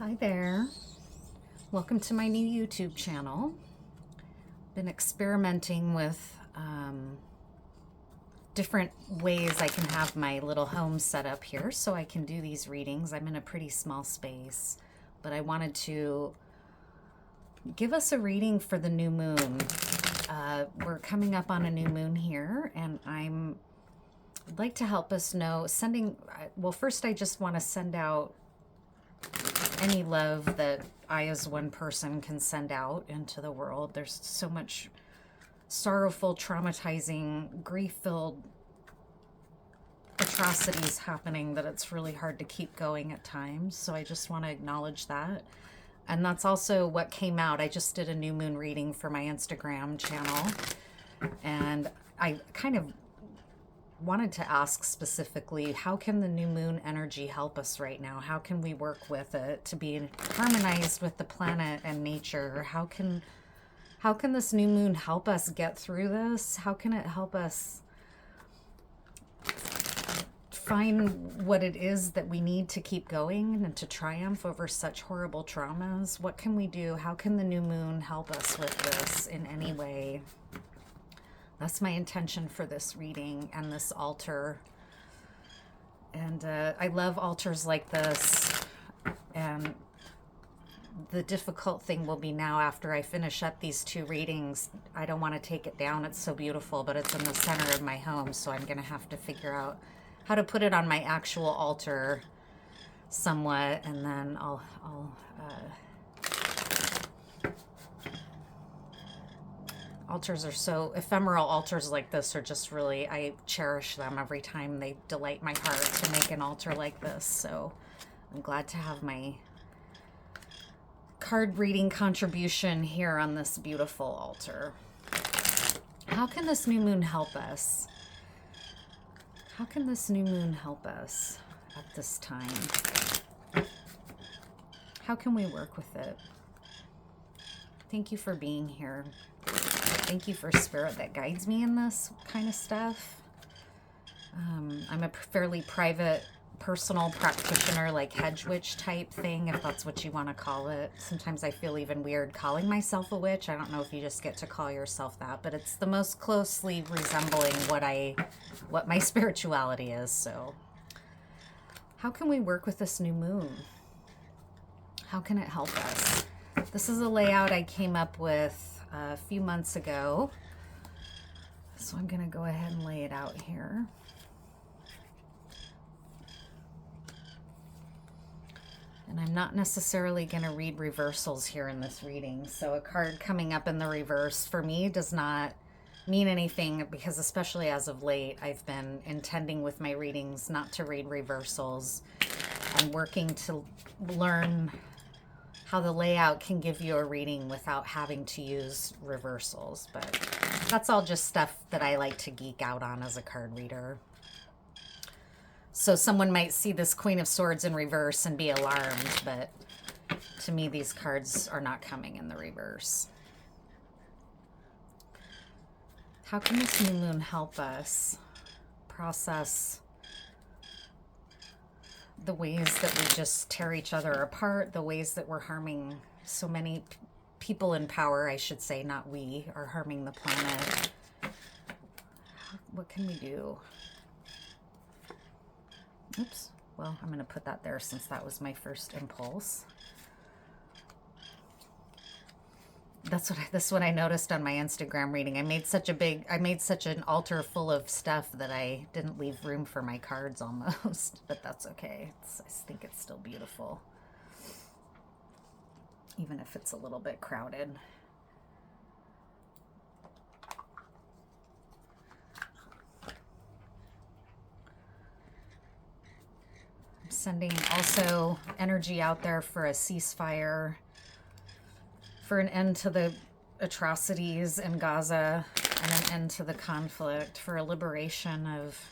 Hi there. Welcome to my new YouTube channel. Been experimenting with different ways I can have my little home set up here so I can do these readings. I'm in a pretty small space, but I wanted to give us a reading for the new moon. We're coming up on a new moon here, and I'd like to help us know well, first I just want to send out any love that I as one person can send out into the world. There's so much sorrowful, traumatizing, grief-filled atrocities happening that it's really hard to keep going at times. So I just want to acknowledge that. And that's also what came out. I just did a new moon reading for my Instagram channel, and I kind of wanted to ask specifically, how can the new moon energy help us right now? How can we work with it to be harmonized with the planet and nature? How can this new moon help us get through this? How can it help us find what it is that we need to keep going and to triumph over such horrible traumas? What can we do? How can the new moon help us with this in any way? That's my intention for this reading and this altar. And I love altars like this. And the difficult thing will be now, after I finish up these two readings, I don't want to take it down. It's so beautiful, but it's in the center of my home, so I'm going to have to figure out how to put it on my actual altar somewhat, and then altars are so ephemeral. Altars like this are just really, I cherish them every time. They delight my heart to make an altar like this. So I'm glad to have my card reading contribution here on this beautiful altar. How can this new moon help us? How can this new moon help us at this time? How can we work with it? Thank you for being here. Thank you for spirit that guides me in this kind of stuff. I'm a fairly private, personal practitioner, like hedge witch type thing, if that's what you want to call it. Sometimes I feel even weird calling myself a witch. I don't know if you just get to call yourself that, but it's the most closely resembling what my spirituality is. So how can we work with this new moon? How can it help us? This is a layout I came up with a few months ago, so I'm going to go ahead and lay it out here. And I'm not necessarily going to read reversals here in this reading, so a card coming up in the reverse for me does not mean anything, because especially as of late, I've been intending with my readings not to read reversals and working to learn how the layout can give you a reading without having to use reversals. But that's all just stuff that I like to geek out on as a card reader. So someone might see this Queen of Swords in reverse and be alarmed, but to me these cards are not coming in the reverse. How can this new moon help us process the ways that we just tear each other apart, the ways that we're harming so many people in power, I should say, not we, are harming the planet? What can we do? Oops. Well, I'm going to put that there since that was my first impulse. This is what I noticed on my Instagram reading. I made such an altar full of stuff that I didn't leave room for my cards almost, but that's okay. I think it's still beautiful, even if it's a little bit crowded. I'm sending also energy out there for a ceasefire, for an end to the atrocities in Gaza and an end to the conflict, for a liberation of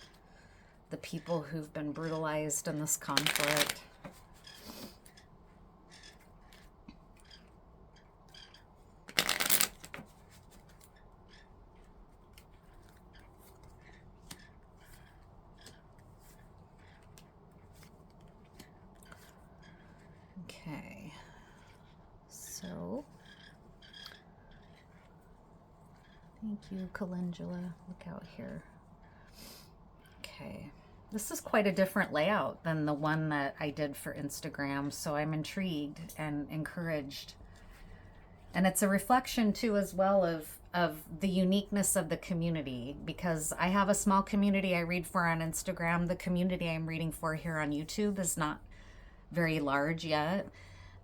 the people who've been brutalized in this conflict. Okay, so thank you, Calendula. Look out here. Okay, this is quite a different layout than the one that I did for Instagram, so I'm intrigued and encouraged. And it's a reflection too as well of the uniqueness of the community, because I have a small community I read for on Instagram. The community I'm reading for here on YouTube is not very large yet.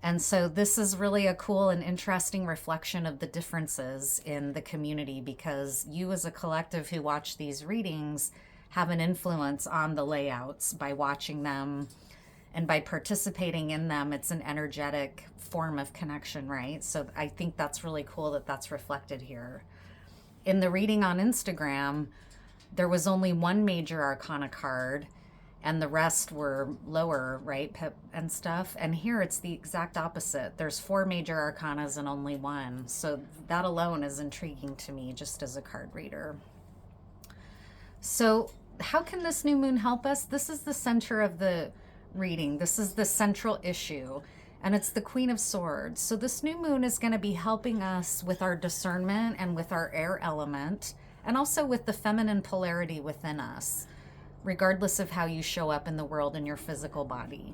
And so this is really a cool and interesting reflection of the differences in the community, because you as a collective who watch these readings have an influence on the layouts by watching them and by participating in them. It's an energetic form of connection, right? So I think that's really cool that that's reflected here. In the reading on Instagram, there was only one major arcana card and the rest were lower, right? Pip and stuff. And here it's the exact opposite. There's 4 major arcanas and only one. So that alone is intriguing to me just as a card reader. So how can this new moon help us? This is the center of the reading. This is the central issue, and it's the Queen of Swords. So this new moon is going to be helping us with our discernment and with our air element, and also with the feminine polarity within us, regardless of how you show up in the world in your physical body.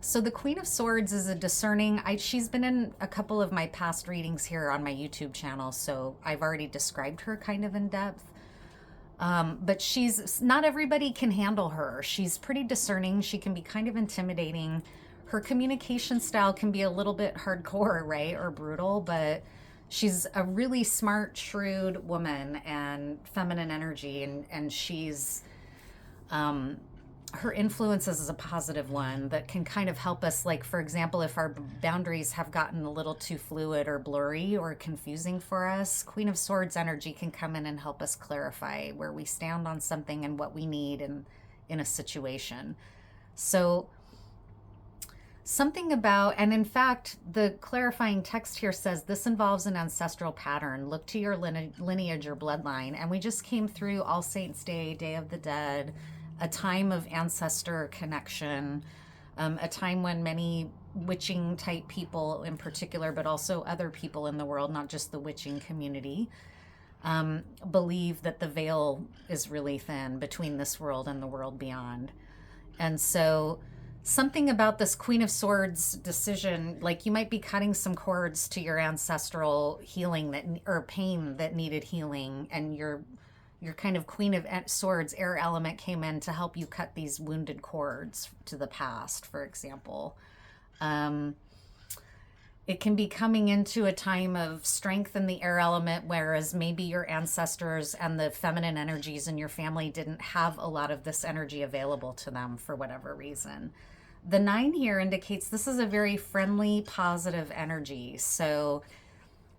So the Queen of Swords is a discerning, she's been in a couple of my past readings here on my YouTube channel, so I've already described her kind of in depth. But she's, not everybody can handle her. She's pretty discerning. She can be kind of intimidating. Her communication style can be a little bit hardcore, right? Or brutal, but she's a really smart, shrewd woman and feminine energy. And she's, her influence is a positive one that can kind of help us. Like, for example, if our boundaries have gotten a little too fluid or blurry or confusing for us, Queen of Swords energy can come in and help us clarify where we stand on something and what we need in a situation. So something about, and in fact, the clarifying text here says this involves an ancestral pattern. Look to your lineage or bloodline. And we just came through All Saints Day, Day of the Dead, a time of ancestor connection, a time when many witching type people in particular, but also other people in the world, not just the witching community, believe that the veil is really thin between this world and the world beyond. And so something about this Queen of Swords decision, like you might be cutting some cords to your ancestral healing that, or pain that needed healing, and your kind of Queen of Swords air element came in to help you cut these wounded cords to the past, for example. It can be coming into a time of strength in the air element, whereas maybe your ancestors and the feminine energies in your family didn't have a lot of this energy available to them for whatever reason. The 9 here indicates this is a very friendly, positive energy. So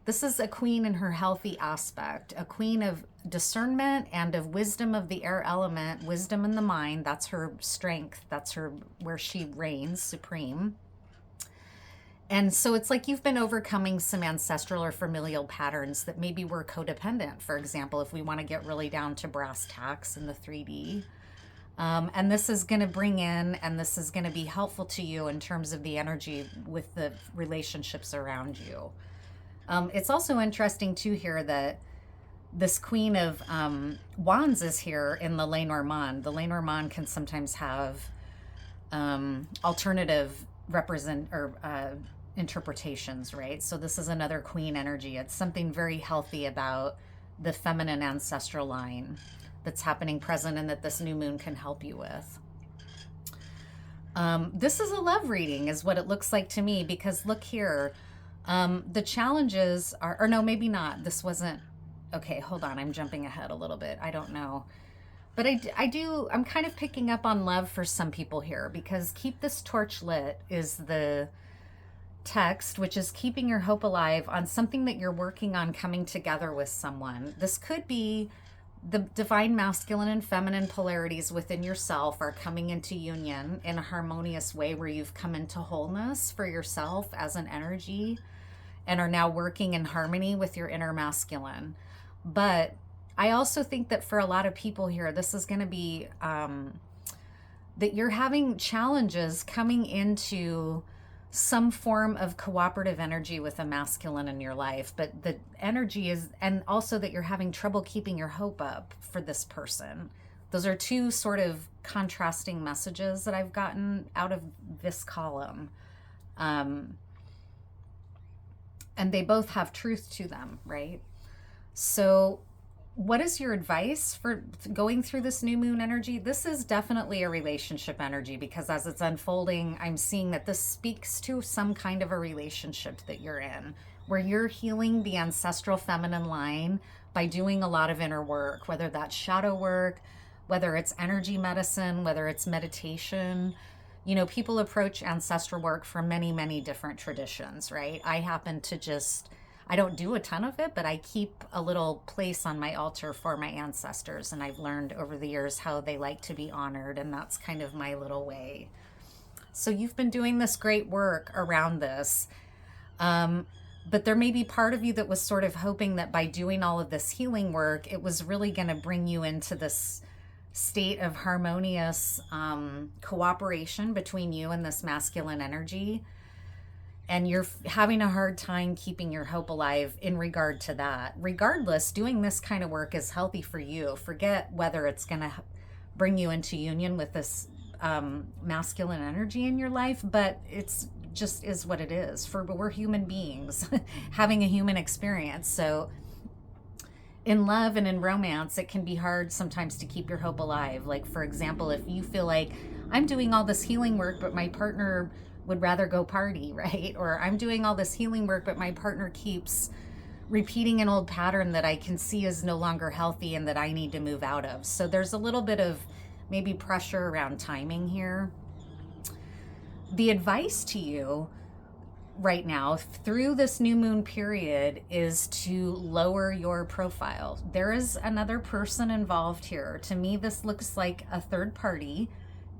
this is a queen in her healthy aspect, a queen of discernment and of wisdom of the air element, wisdom in the mind. That's her strength. That's her, where she reigns supreme. And so it's like you've been overcoming some ancestral or familial patterns that maybe were codependent, for example, if we want to get really down to brass tacks in the 3D. And this is going to bring in, and this is going to be helpful to you in terms of the energy with the relationships around you. It's also interesting too here that this Queen of Wands is here in the Lenormand. The Lenormand can sometimes have alternative interpretations, right? So this is another queen energy. It's something very healthy about the feminine ancestral line that's happening present and that this new moon can help you with. This is a love reading is what it looks like to me, because look here. The challenges are, or no, maybe not. This wasn't, okay, hold on. I'm jumping ahead a little bit. I don't know. But I'm kind of picking up on love for some people here, because keep this torch lit is the text, which is keeping your hope alive on something that you're working on coming together with someone. This could be the divine masculine and feminine polarities within yourself are coming into union in a harmonious way where you've come into wholeness for yourself as an energy and are now working in harmony with your inner masculine. But I also think that for a lot of people here, this is going to be that you're having challenges coming into some form of cooperative energy with a masculine in your life, but the energy is, and also that you're having trouble keeping your hope up for this person. Those are two sort of contrasting messages that I've gotten out of this column. Um, and they both have truth to them, right? So, what is your advice for going through this new moon energy? This is definitely a relationship energy because as it's unfolding, I'm seeing that this speaks to some kind of a relationship that you're in where you're healing the ancestral feminine line by doing a lot of inner work, whether that's shadow work, whether it's energy medicine, whether it's meditation. You know, people approach ancestral work from many, many different traditions, right? I happen to just, I don't do a ton of it, but I keep a little place on my altar for my ancestors. And I've learned over the years how they like to be honored. And that's kind of my little way. So you've been doing this great work around this. But there may be part of you that was sort of hoping that by doing all of this healing work, it was really going to bring you into this state of harmonious cooperation between you and this masculine energy. And you're having a hard time keeping your hope alive in regard to that. Regardless, doing this kind of work is healthy for you. Forget whether it's going to bring you into union with this masculine energy in your life, but it's just is what it is. We're human beings having a human experience. So in love and in romance, it can be hard sometimes to keep your hope alive. Like, for example, if you feel like I'm doing all this healing work, but my partner would rather go party, right? Or I'm doing all this healing work, but my partner keeps repeating an old pattern that I can see is no longer healthy and that I need to move out of. So there's a little bit of maybe pressure around timing here. The advice to you right now through this new moon period is to lower your profile. There is another person involved here. To me, this looks like a third party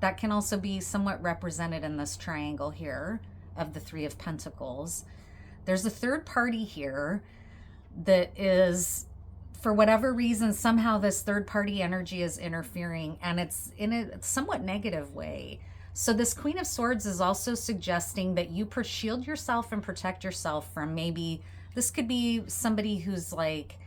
that can also be somewhat represented in this triangle here of the Three of Pentacles. There's a third party here that is, for whatever reason, somehow this third party energy is interfering, and it's in a somewhat negative way. So this Queen of Swords is also suggesting that you shield yourself and protect yourself from maybe, this could be somebody who's like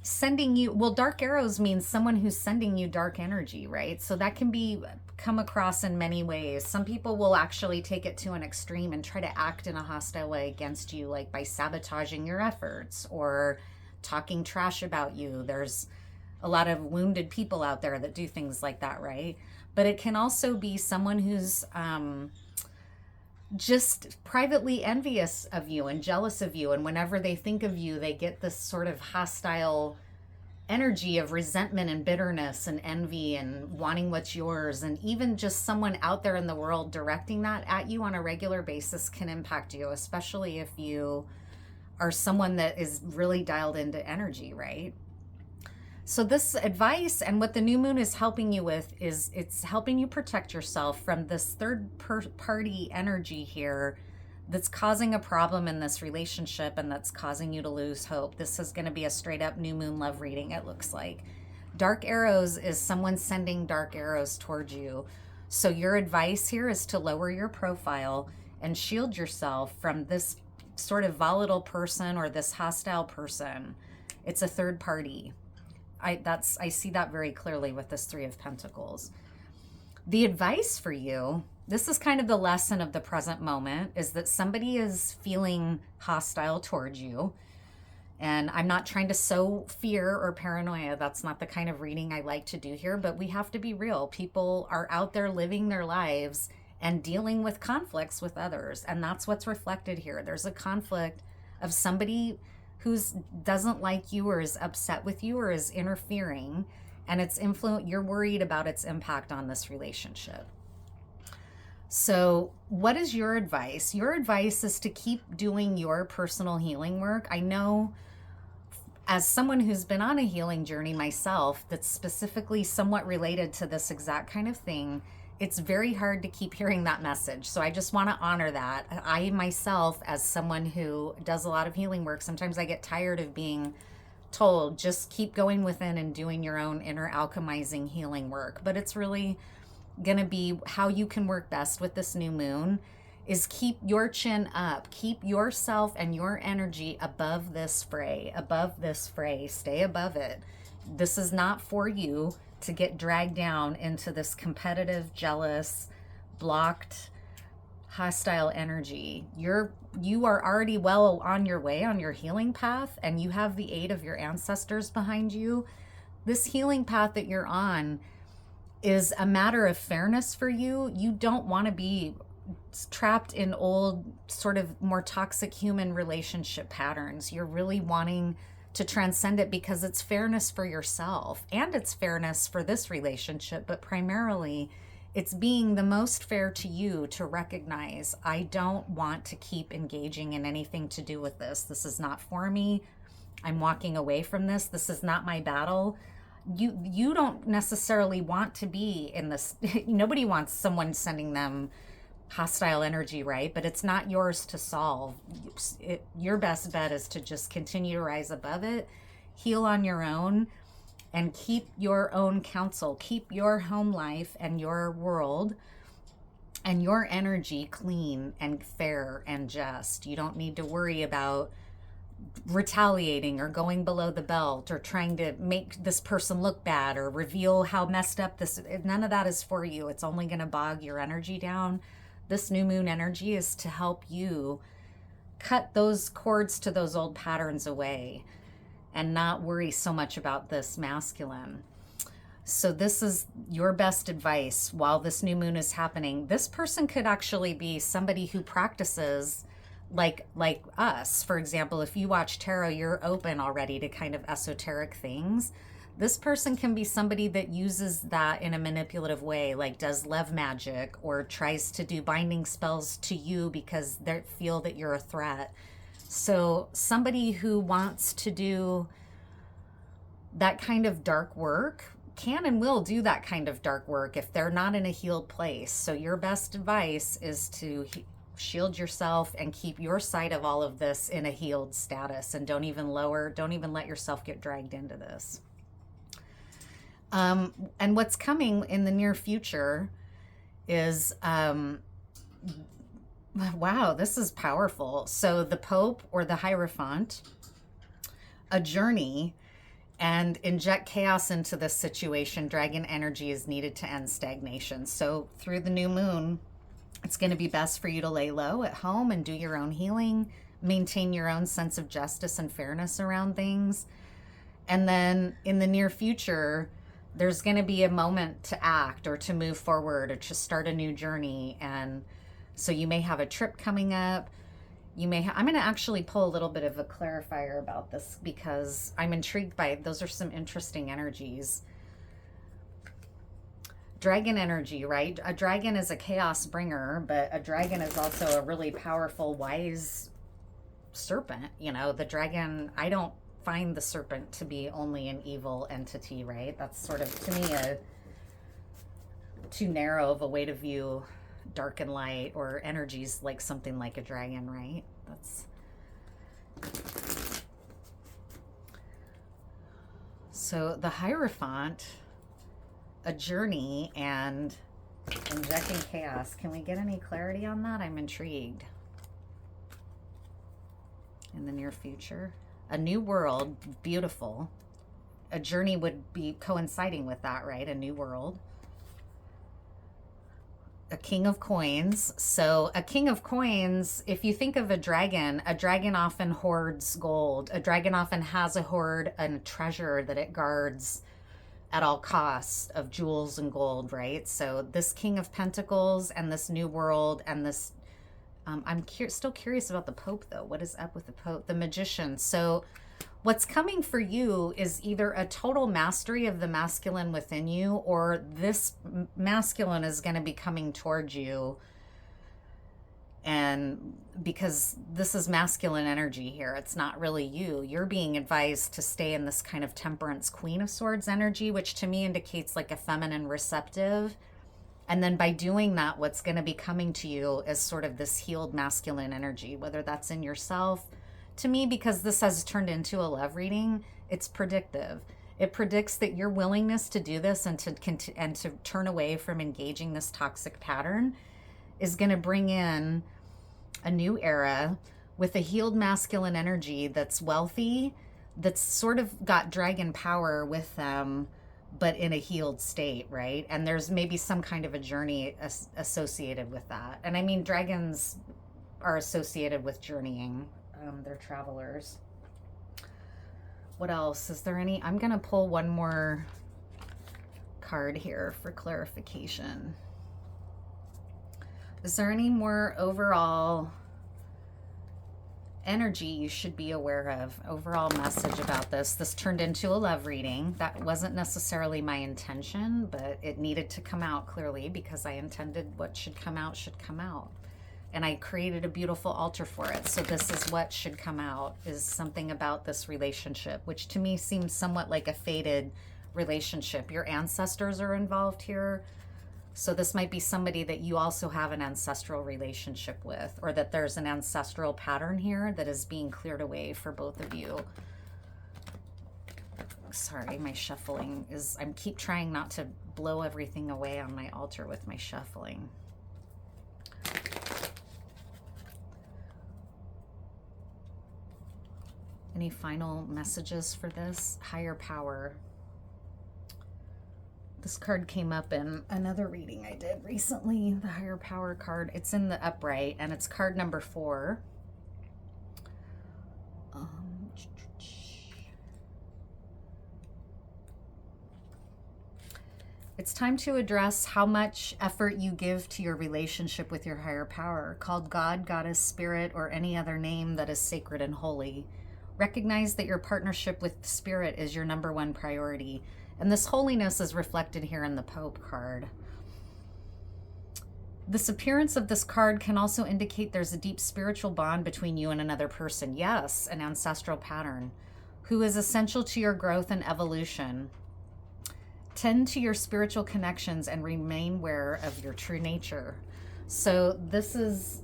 sending you, well, dark arrows means someone who's sending you dark energy, right? So that can be come across in many ways. Some people will actually take it to an extreme and try to act in a hostile way against you, like by sabotaging your efforts or talking trash about you. There's a lot of wounded people out there that do things like that, right? But it can also be someone who's just privately envious of you and jealous of you. And whenever they think of you, they get this sort of hostile energy of resentment and bitterness and envy and wanting what's yours. And even just someone out there in the world directing that at you on a regular basis can impact you, especially if you are someone that is really dialed into energy, right? So this advice and what the new moon is helping you with is it's helping you protect yourself from this third party energy here that's causing a problem in this relationship and that's causing you to lose hope. This is going to be a straight up new moon love reading, it looks like. Dark arrows is someone sending dark arrows towards you. So your advice here is to lower your profile and shield yourself from this sort of volatile person or this hostile person. It's a third party. I see that very clearly with this Three of Pentacles. The advice for you, this is kind of the lesson of the present moment, is that somebody is feeling hostile towards you. And I'm not trying to sow fear or paranoia. That's not the kind of reading I like to do here, but we have to be real. People are out there living their lives and dealing with conflicts with others. And that's what's reflected here. There's a conflict of somebody who doesn't like you or is upset with you or is interfering, and it's you're worried about its impact on this relationship. So what is your advice? Your advice is to keep doing your personal healing work. I know as someone who's been on a healing journey myself that's specifically somewhat related to this exact kind of thing, it's very hard to keep hearing that message. So I just want to honor that. I myself, as someone who does a lot of healing work, sometimes I get tired of being told, just keep going within and doing your own inner alchemizing healing work. But it's really going to be how you can work best with this new moon is keep your chin up. Keep yourself and your energy above this fray, above this fray. Stay above it. This is not for you to get dragged down into this competitive, jealous, blocked, hostile energy. You are already well on your way on your healing path, and you have the aid of your ancestors behind you. This healing path that you're on is a matter of fairness for you. You don't want to be trapped in old, sort of more toxic human relationship patterns. You're really wanting to transcend it because it's fairness for yourself, and it's fairness for this relationship, but primarily it's being the most fair to you to recognize, I don't want to keep engaging in anything to do with this. This is not for me. I'm walking away from this. This is not my battle. You don't necessarily want to be in this. Nobody wants someone sending them hostile energy, right? But it's not yours to solve. Your best bet is to just continue to rise above it, heal on your own, and keep your own counsel, keep your home life and your world and your energy clean and fair and just. You don't need to worry about retaliating or going below the belt or trying to make this person look bad or reveal how messed up this. None of that is for you. It's only going to bog your energy down. This new moon energy is to help you cut those cords to those old patterns away and not worry so much about this masculine. So this is your best advice while this new moon is happening. This person could actually be somebody who practices like us. For example, if you watch tarot, you're open already to kind of esoteric things. This person can be somebody that uses that in a manipulative way, like does love magic or tries to do binding spells to you because they feel that you're a threat. So somebody who wants to do that kind of dark work can and will do that kind of dark work if they're not in a healed place. So your best advice is to shield yourself and keep your side of all of this in a healed status, and don't even let yourself get dragged into this. And what's coming in the near future is wow, this is powerful. So the Pope or the Hierophant, a journey, and inject chaos into this situation. Dragon energy is needed to end stagnation. So through the new moon, it's going to be best for you to lay low at home and do your own healing, maintain your own sense of justice and fairness around things. And then in the near future, there's going to be a moment to act or to move forward or to start a new journey. And so you may have a trip coming up. I'm going to actually pull a little bit of a clarifier about this because I'm intrigued by it. Those are some interesting energies. Dragon energy, right? A dragon is a chaos bringer, but a dragon is also a really powerful, wise serpent. You know, the dragon, I don't find the serpent to be only an evil entity, right? That's sort of, to me, a too narrow of a way to view dark and light or energies like something like a dragon, right? That's so the Hierophant, a journey and injecting chaos. Can we get any clarity on that? I'm intrigued. In the near future, a new world, beautiful. A journey would be coinciding with that, right? A new world. A king of coins. So a king of coins, if you think of a dragon often hoards gold. A dragon often has a hoard and a treasure that it guards at all costs of jewels and gold, right? So this King of Pentacles and this new world and this, I'm still curious about the Pope though. What is up with the Pope? The Magician. So what's coming for you is either a total mastery of the masculine within you, or this masculine is going to be coming towards you. And because this is masculine energy here, it's not really you. You're being advised to stay in this kind of Temperance, Queen of Swords energy, which to me indicates like a feminine receptive. And then by doing that, what's going to be coming to you is sort of this healed masculine energy, whether that's in yourself. To me, because this has turned into a love reading, it's predictive. It predicts that your willingness to do this and to turn away from engaging this toxic pattern is going to bring in a new era with a healed masculine energy that's wealthy, that's sort of got dragon power with them, but in a healed state, right? And there's maybe some kind of a journey associated with that. And I mean, dragons are associated with journeying, they're travelers. What else? Is there any? I'm going to pull one more card here for clarification. Is there any more overall energy you should be aware of? Overall message about this. This turned into a love reading. That wasn't necessarily my intention, but it needed to come out clearly because I intended what should come out should come out. And I created a beautiful altar for it. So this is what should come out, is something about this relationship, which to me seems somewhat like a fated relationship. Your ancestors are involved here. So this might be somebody that you also have an ancestral relationship with, or that there's an ancestral pattern here that is being cleared away for both of you. Sorry, my shuffling is, I keep trying not to blow everything away on my altar with my shuffling. Any final messages for this? Higher power. This card came up in another reading I did recently, the higher power card. It's in the upright and it's card number 4. It's time to address how much effort you give to your relationship with your higher power, called God, Goddess, Spirit, or any other name that is sacred and holy. Recognize that your partnership with Spirit is your number one priority. And this holiness is reflected here in the Pope card. This appearance of this card can also indicate there's a deep spiritual bond between you and another person. Yes, an ancestral pattern, who is essential to your growth and evolution. Tend to your spiritual connections and remain aware of your true nature. So this is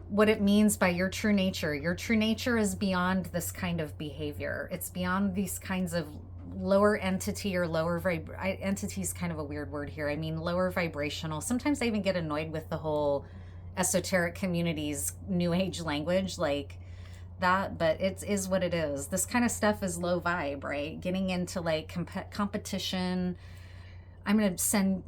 what it means by your true nature. Your true nature is beyond this kind of behavior. It's beyond these kinds of lower entity or lower entity is kind of a weird word here. I mean, lower vibrational. Sometimes I even get annoyed with the whole esoteric community's new age language like that, but it is what it is. This kind of stuff is low vibe, right? Getting into like competition. I'm going to send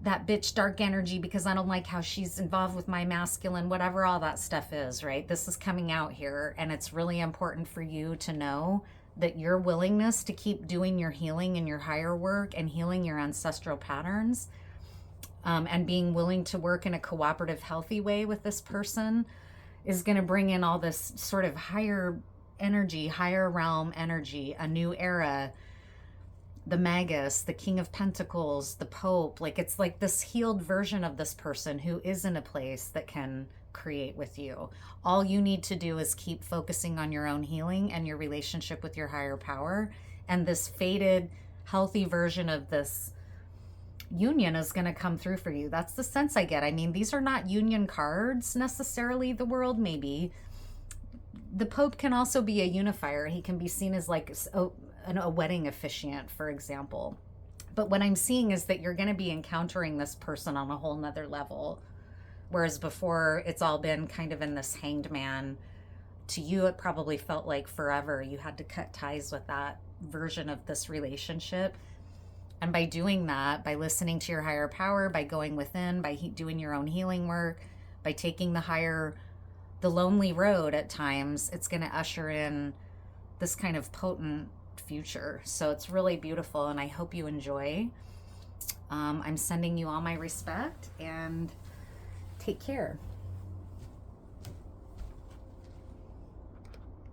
that bitch dark energy because I don't like how she's involved with my masculine, whatever all that stuff is, right? This is coming out here, and it's really important for you to know that your willingness to keep doing your healing and your higher work and healing your ancestral patterns, and being willing to work in a cooperative, healthy way with this person is going to bring in all this sort of higher energy, higher realm energy, a new era, the Magus, the King of Pentacles, the Pope. Like, it's like this healed version of this person who is in a place that can create with you. All you need to do is keep focusing on your own healing and your relationship with your higher power. And this faded, healthy version of this union is going to come through for you. That's the sense I get. I mean, these are not union cards necessarily, the world maybe. The Pope can also be a unifier. He can be seen as like a wedding officiant, for example. But what I'm seeing is that you're going to be encountering this person on a whole nother level. Whereas before, it's all been kind of in this hanged man. To you, it probably felt like forever. You had to cut ties with that version of this relationship. And by doing that, by listening to your higher power, by going within, by doing your own healing work, by taking the lonely road at times, it's going to usher in this kind of potent future. So it's really beautiful, and I hope you enjoy. I'm sending you all my respect, and take care.